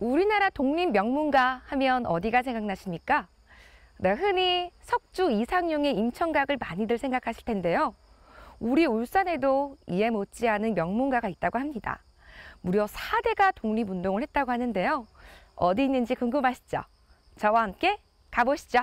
우리나라 독립 명문가 하면 어디가 생각나십니까? 네, 흔히 석주 이상용의 인천각을 많이들 생각하실 텐데요. 우리 울산에도 이에 못지않은 명문가가 있다고 합니다. 무려 4대가 독립운동을 했다고 하는데요. 어디 있는지 궁금하시죠? 저와 함께 가보시죠.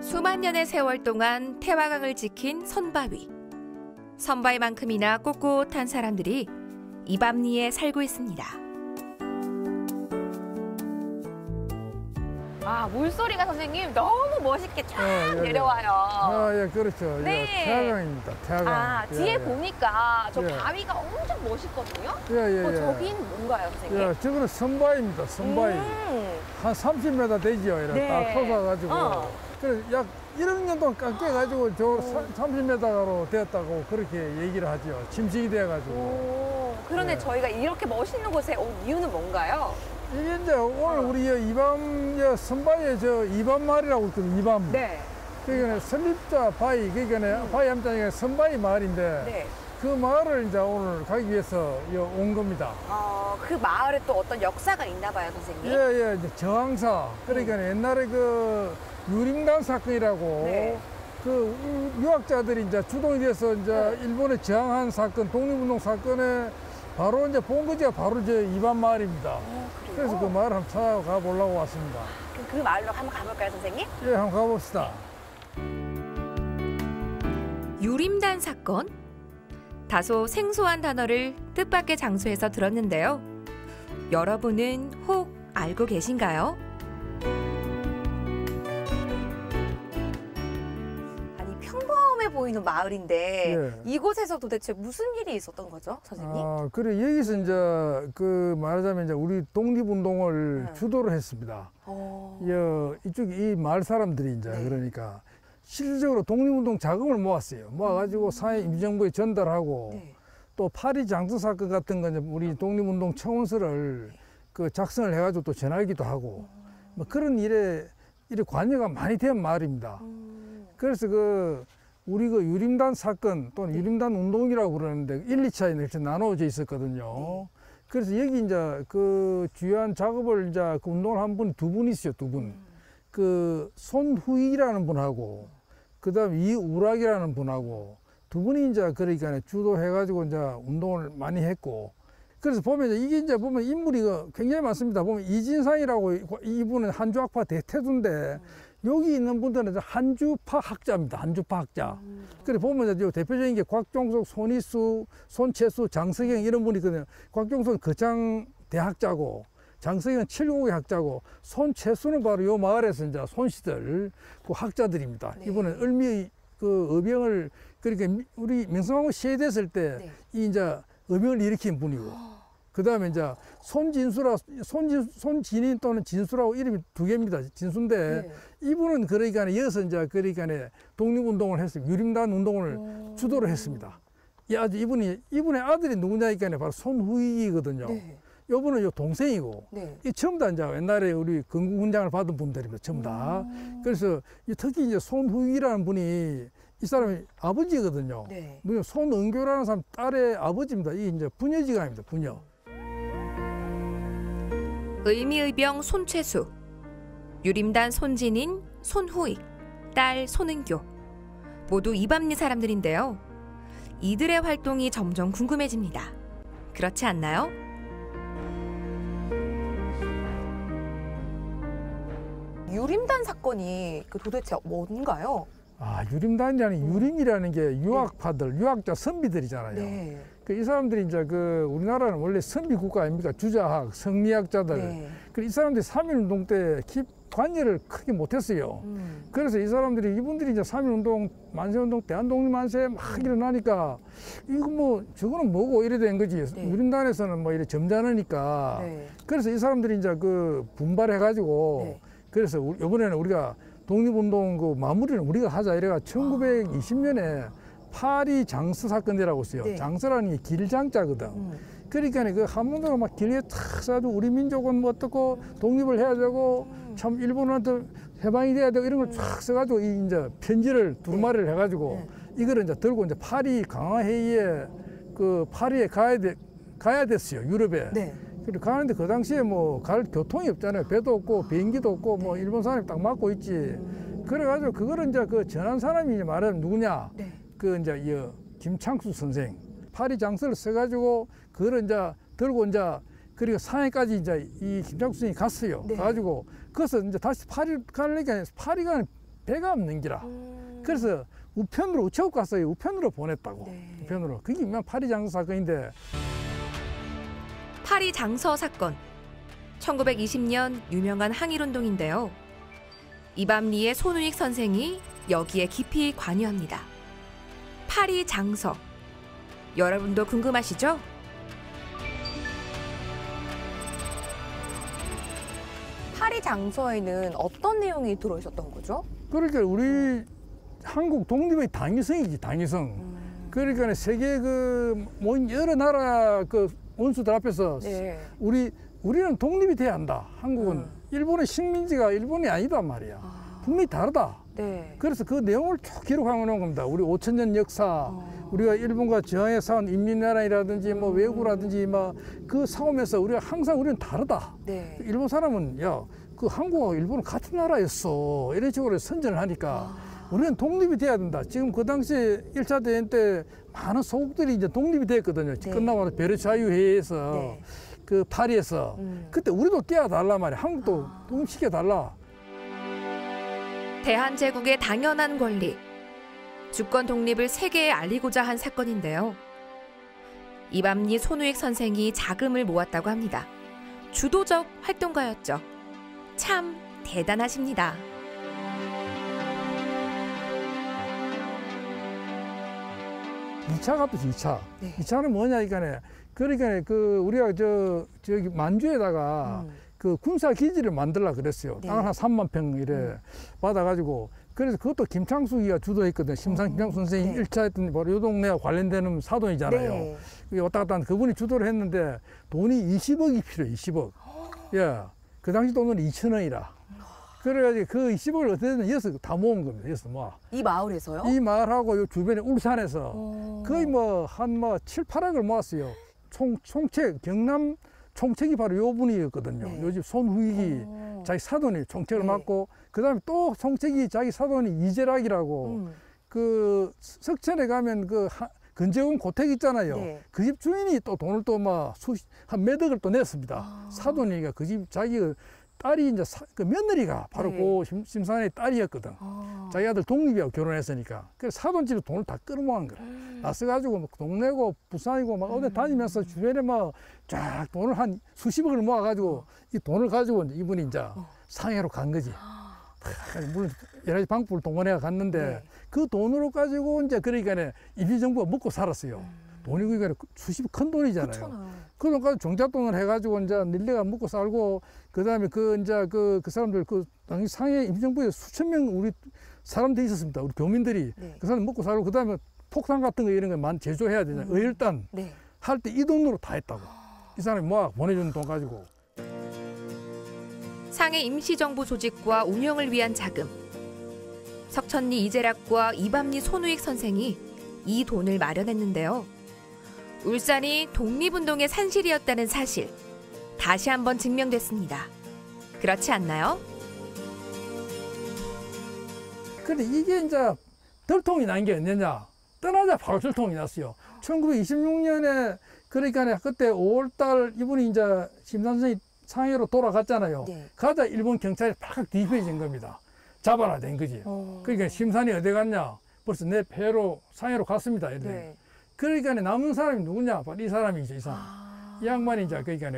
수만 년의 세월 동안 태화강을 지킨 선바위. 선바위만큼이나 꼿꼿한 사람들이 이밤리에 살고 있습니다. 아, 물소리가 선생님 너무 멋있게 쫙 내려와요. 예, 그렇죠. 네. 예, 태화강입니다. 태화강. 아, 뒤에 예, 보니까 저 예. 바위가 엄청 멋있거든요. 예. 저긴 뭔가요, 선생님? 예, 저거는 선바위입니다. 선바위. 한 30m 되지요. 이렇게 네. 딱 솟아가지고. 그래서 약 1억 동안 깎여가지고 저 30m로 되었다고 그렇게 얘기를 하죠. 침식이 돼가지고. 오, 그런데 예. 저희가 이렇게 멋있는 곳에 온 이유는 뭔가요? 이게 이제 오늘 우리 이밤 선바위에 저 이밤마을이라고 있거든요. 이밤. 네. 그러니까 설립자 바위, 그러니까 바위 함자니까 선바위 마을인데 네. 그 마을을 이제 오늘 가기 위해서 온 겁니다. 그 마을에 또 어떤 역사가 있나 봐요, 선생님? 예, 이제 저항사. 그러니까 옛날에 그 유림단 사건이라고 네. 그 유학자들이 이제 주동이 돼서 이제 일본에 저항한 사건, 독립운동 사건에 바로 이제 본거지가 바로 저 이밤 마을입니다. 그래서 그 마을 한번 찾아가 보려고 왔습니다. 그 마을로 한번 가볼까요, 선생님? 예, 한번 가봅시다. 유림단 사건? 다소 생소한 단어를 뜻밖의 장소에서 들었는데요. 여러분은 혹 알고 계신가요? 아니, 평범해 보이는 마을인데 예. 이곳에서 도대체 무슨 일이 있었던 거죠, 선생님? 그래 여기서 이제 그 말하자면 이제 우리 독립운동을 주도를 했습니다. 이쪽 이 마을 사람들이 이제 그러니까 실질적으로 독립운동 자금을 모았어요. 모아가지고 사회 임시정부에 전달하고 또 파리 장터 사건 같은 건 우리 독립운동 청원서를 그 작성을 해가지고 또 전하기도 하고 뭐 그런 일에 관여가 많이 된 마을입니다. 그래서 우리 유림단 사건 또는 유림단 운동이라고 그러는데 1, 2차에 이렇게 나눠져 있었거든요. 그래서 여기 이제 그 주요한 작업을 이제 그 운동을 한 분이 두 분 있어요, 두 분. 그 손후이라는 분하고 그다음 이우락이라는 분하고 두 분이 이제 그러니까 주도해가지고 이제 운동을 많이 했고 그래서 보면 이게 이제 보면 인물이 굉장히 많습니다. 보면 이진상이라고 이분은 한주학파 대태주인데 여기 있는 분들은 한주파 학자입니다. 한주파 학자. 그래 보면 이제 대표적인 게 곽종석, 손희수, 손채수, 장석영 이런 분이 있거든요. 곽종석은 거장 대학자고. 장석영은 칠곡의 학자고 손채수는 바로 요 마을에서 이제 손시들 그 학자들입니다. 이분은 을미의 그 의병을 그러니까 우리 명성황후 시해됐을 때 이 이제 의병을 일으킨 분이고 그 다음에 이제 손진인 또는 진수라고 이름이 두 개입니다. 진수인데 이분은 그러니까 여기서 이제 그러니까 독립운동을 했습니다. 유림단 운동을 주도를 했습니다. 이분의 아들이 누구냐니까 바로 손후이거든요. 요분은 요 동생이고 이 전부 다 이제 옛날에 우리 건국훈장을 받은 분들입니다. 전부 다. 그래서 특히 이제 손후이라는 분이 이 사람이 아버지거든요. 손은교라는 사람 딸의 아버지입니다. 이게 이제 부녀지간입니다. 부녀. 의미의병 손채수, 유림단 손진인, 손후익, 딸 손은교. 모두 이밤리 사람들인데요. 이들의 활동이 점점 궁금해집니다. 그렇지 않나요? 유림단 사건이 도대체 뭔가요? 유림단이라는 유림이라는 게 유학파들, 유학자 선비들이잖아요. 이 사람들이 이제 우리나라는 원래 선비 국가 아닙니까? 주자학, 성리학자들. 이 사람들이 3.1운동 때 관여를 크게 못했어요. 그래서 이 사람들이 이분들이 이제 3.1운동, 만세운동, 대한독립만세 막 일어나니까 이거 저거는 뭐고 이래 된 거지. 유림단에서는 이래 점잖으니까. 그래서 이 사람들이 이제 분발해가지고 그래서 이번에는 우리가 독립운동 마무리는 우리가 하자 이래가 1920년에 파리 장서 사건이라고 있어요. 장서라는 게 길장자거든. 그러니까 그 한문으로 막 길게 탁 써가지고 우리 민족은 뭐 어떻고 독립을 해야 되고 참 일본한테 해방이 돼야 되고 이런 걸 쫙 써가지고 이 이제 편지를 두루마리를 해가지고 이거를 이제 들고 이제 파리 강화회의에 그 파리에 가야 됐어요, 유럽에. 네. 그래 가는데 그 당시에 뭐 갈 교통이 없잖아요. 배도 없고 비행기도 없고 뭐 일본 사람이 딱 맡고 있지. 그래가지고 그거를 이제 그 전한 사람이 이제 말하면 누구냐? 네. 그 이제 이 김창수 선생. 파리 장서를 써가지고 그거를 이제 들고 이제 그리고 상해까지 이제 이 김창수 선생이 갔어요. 네. 가지고 그래서 이제 다시 파리 가려니까 파리가 배가 없는 기라. 그래서 우편으로 우체국 갔어요. 우편으로 보냈다고. 네. 우편으로. 그게 유명한 파리 장서 사건인데. 파리 장서 사건. 1920년 유명한 항일운동인데요. 이밤리의 손우익 선생이 여기에 깊이 관여합니다. 파리 장서. 여러분도 궁금하시죠? 파리 장서에는 어떤 내용이 들어있었던 거죠? 그러니까 우리 한국 독립의 당위성이지, 당위성. 그러니까 세계 뭐 여러 나라 원수들 앞에서 네. 우리는 독립이 돼야 한다. 한국은 일본의 식민지가 일본이 아니단 말이야. 분명히 다르다. 네. 그래서 그 내용을 쭉 기록하고 놓은 겁니다. 우리 5,000년 역사, 우리가 일본과 저항해 싸운 인민나라라든지 뭐 외구라든지 막 그 싸움에서 우리가 항상 우리는 다르다. 네. 일본 사람은 그 한국하고 일본은 같은 나라였어. 이런 식으로 선전을 하니까 우리는 독립이 돼야 된다. 지금 그 당시에 1차 대전 때 많은 소국들이 이제 독립이 됐거든요. 네. 끝나고 베르사유회의에서 네. 그 파리에서 그때 우리도 깨어달라 말이야. 한국도 독립시켜달라. 대한제국의 당연한 권리, 주권 독립을 세계에 알리고자 한 사건인데요. 이밤리 손우익 선생이 자금을 모았다고 합니다. 주도적 활동가였죠. 참 대단하십니다. 2차 갔죠, 2차. 네. 2차는 뭐냐, 이거네. 그러니까 우리가 저기 만주에다가 그 군사 기지를 만들라 그랬어요. 네. 땅을 한 3만 평 이래 받아가지고. 그래서 그것도 김창수기가 주도했거든요. 심상 김창수 선생이 네. 1차 했던 바로 요 동네와 관련되는 사돈이잖아요. 네. 그게 왔다 갔다 하는 그분이 주도를 했는데 돈이 20억이 필요해, 20억. 예. 그 당시 돈은 2,000원이라. 그래가지고 그 20억을 어떻게든 이어서 다 모은 겁니다. 이어서 모아. 이 마을에서요? 이 마을하고 요 주변에 울산에서 거의 한 7, 8억을 모았어요. 총책, 경남 총책이 바로 요 분이었거든요. 네. 요즘 손후익이 자기 사돈이 총책을 네. 맡고, 그 다음에 또 총책이 자기 사돈이 이재락이라고, 그 석천에 가면 근재원 고택 있잖아요. 네. 그 집 주인이 또 돈을 또 한 몇 억을 또 냈습니다. 사돈이가 그 집 자기 딸이 이제 그 며느리가 바로 네. 그 심산의 딸이었거든. 자기 아들 독립이하고 결혼했으니까. 그래서 사돈집에 돈을 다 끌어모은 거야. 나서가지고 막 동네고 부산이고 막 어디 다니면서 주변에 막 쫙 돈을 한 수십억을 모아가지고 이 돈을 가지고 이제 이분이 이제 상해로 간 거지. 물론 여러 가지 방법을 동원해 갔는데 네. 그 돈으로 가지고 이제 그러니까 임시정부가 먹고 살았어요. 돈이 그러니까 수십 큰 돈이잖아요. 그렇잖아요. 그 돈까지 종잣돈을 해가지고 이제 닐레가 먹고 살고, 그 다음에 그 사람들 당시 상해 임시정부에 수천 명 우리 사람들이 있었습니다. 우리 교민들이. 네. 그 사람 먹고 살고, 그 다음에 폭탄 같은 거 이런 거 제조해야 되잖아요. 의열단 네. 할 때 이 돈으로 다 했다고. 이 사람이 모아 보내주는 돈 가지고. 상해 임시정부 조직과 운영을 위한 자금. 석천리 이재락과 이밤리 손우익 선생이 이 돈을 마련했는데요. 울산이 독립운동의 산실이었다는 사실, 다시 한번 증명됐습니다. 그렇지 않나요? 근데 이게 이제 덜통이 난 게 언제냐? 떠나자 바로 덜통이 났어요. 1926년에 그러니까 그때 5월달 이분이 이제 심산선생이 상해로 돌아갔잖아요. 네. 가자 일본 경찰이 팍 뒤집어진 겁니다. 잡아라 된 거지. 그러니까 심산이 어디 갔냐? 벌써 내 배로 상해로 갔습니다. 네. 그러니까 남은 사람이 누구냐? 바로 이 사람이죠, 이 사람. 이 양반이 이제 그러니까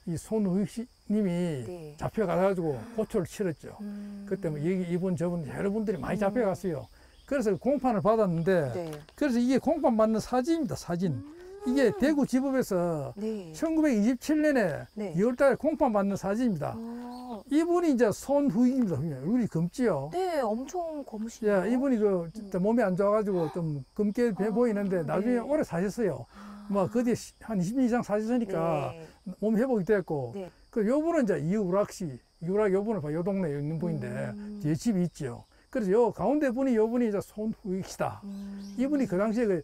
이 손우익 님이 네. 잡혀가가지고 고초를 치렀죠. 그때 뭐 여기 이분 저분 여러분들이 많이 잡혀갔어요. 그래서 공판을 받았는데, 네. 그래서 이게 공판 받는 사진입니다, 사진. 이게 대구 지법에서 네. 1927년에 네. 2월달에 공판 받는 사진입니다. 이분이 이제 손후익입니다. 얼굴이 검지요. 네, 엄청 검으시네요. 예, 이분이 진짜 몸이 안 좋아가지고 좀 검게 보이는데 나중에 네. 오래 사셨어요. 뭐 그뒤 한 20년 이상 사셨으니까 네. 몸 회복이 됐고 네. 그 요분은 이제 이우락 씨, 이우락 요분은 요 동네에 있는 분인데 뒤에 집이 있죠. 그래서 요 가운데 분이 요분이 이제 손후익 씨다. 이분이 그 당시에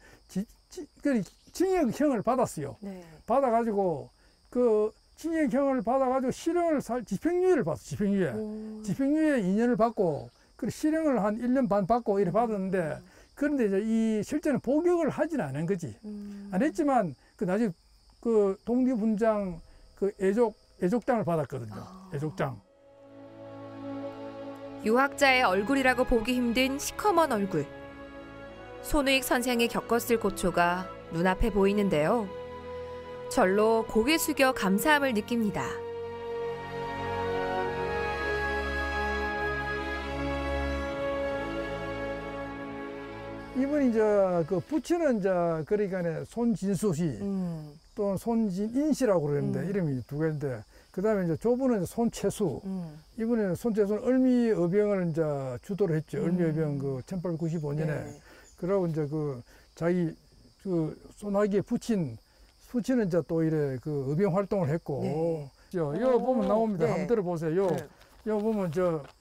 그 징역형을 받았어요. 네. 받아가지고 그 징역형을 받아가지고 실형을 집행유예를 받았어. 집행유예. 집행유예 2년을 받고 그 실형을 한 1년 반 받고 이렇게 받았는데 그런데 이제 이 실제는 복역을 하진 않은 거지. 안 했지만 그 나중에 그 독립훈장 그 애족장을 받았거든요. 애족장. 유학자의 얼굴이라고 보기 힘든 시커먼 얼굴. 손우익 선생이 겪었을 고초가 눈앞에 보이는데요. 절로 고개 숙여 감사함을 느낍니다. 이분이 이제 그 부친은 이제 그러니까 손진수 씨, 또 손진인 씨라고 그러는데 이름이 두 개인데 그다음에 이제 조부는 손채수. 이분은 손채수는 을미의병을 이제 주도를 했죠. 을미의병 그 1895년에. 네. 그러고 이제 그 자기 그 손아기의 부친은 이제 또 이래 그 의병 활동을 했고. 네. 여기 보면 나옵니다. 네. 한번 들어보세요. 요 보면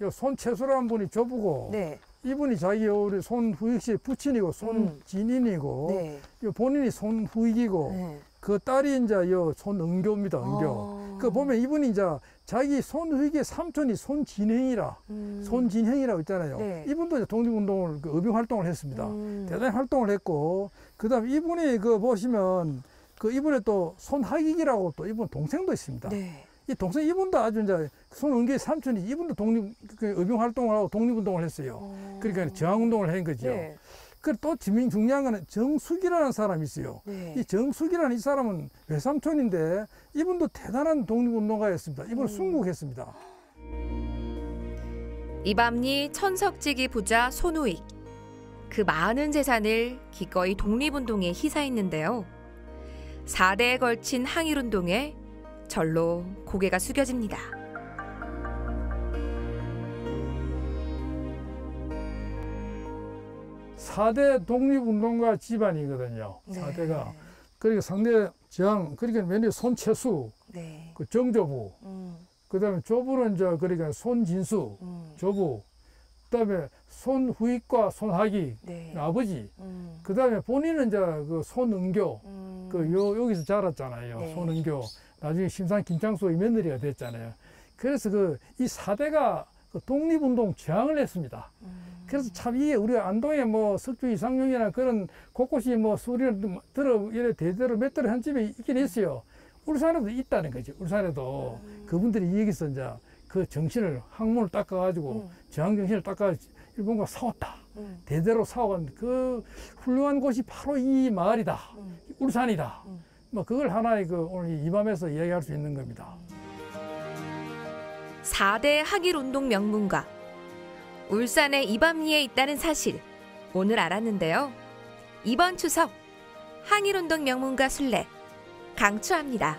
요 손채수라는 분이 조부고. 네. 이분이 자기 우리 손후익 씨의 부친이고 손진인이고 네. 요 본인이 손후익이고 네. 그 딸이 이제 요 손은교입니다. 은교. 그 보면 이분이 이제 자기 손후익의 삼촌이 손진행이라고 있잖아요. 네. 이분도 이제 독립운동을 그 의병 활동을 했습니다. 대단히 활동을 했고 그다음 이분이 그 보시면 그 이분의 또 손학익이라고 또 이분 동생도 있습니다. 네. 이 동생 이분도 아주 이제 손은교의 삼촌이 이분도 의병 활동을 하고 독립운동을 했어요. 그러니까 저항운동을 한 거죠. 네. 그리고 또 중요한 거는 정숙이라는 사람이 있어요. 네. 이 정숙이라는 이 사람은 외삼촌인데 이분도 대단한 독립운동가였습니다. 이분은 순국했습니다. 이밤리 천석지기 부자 손우익. 그 많은 재산을 기꺼이 독립운동에 희사했는데요. 4대에 걸친 항일운동에 절로 고개가 숙여집니다. 사대 독립운동가 집안이거든요. 네. 4대가. 그러니까 상대 저항, 그러니까 맨날 손채수, 네. 그 정조부, 그 다음에 조부는 이제 그러니까 손진수, 조부, 그 다음에 손후익과 손학익, 네. 아버지, 그 다음에 본인은 이제 그 손은교, 여기서 자랐잖아요. 네. 손은교. 나중에 심상 김창수의 며느리가 됐잖아요. 그래서 이 4대가 그 독립운동 저항을 했습니다. 그래서 참 이게 우리 안동에 뭐 석주 이상용이나 그런 곳곳이 뭐 소리를 이래 대대로 몇 대로 한 집에 있긴 있어요. 울산에도 있다는 거죠. 울산에도 그분들이 여기서 이제 그 정신을 학문을 닦아가지고 저항 정신을 닦아가지고 일본과 싸웠다. 대대로 싸워간 그 훌륭한 곳이 바로 이 마을이다. 울산이다. 뭐 그걸 하나의 그 오늘 이 밤에서 이야기할 수 있는 겁니다. 4대 항일운동 명문가. 울산의 이밤리에 있다는 사실 오늘 알았는데요. 이번 추석 항일운동 명문가 순례 강추합니다.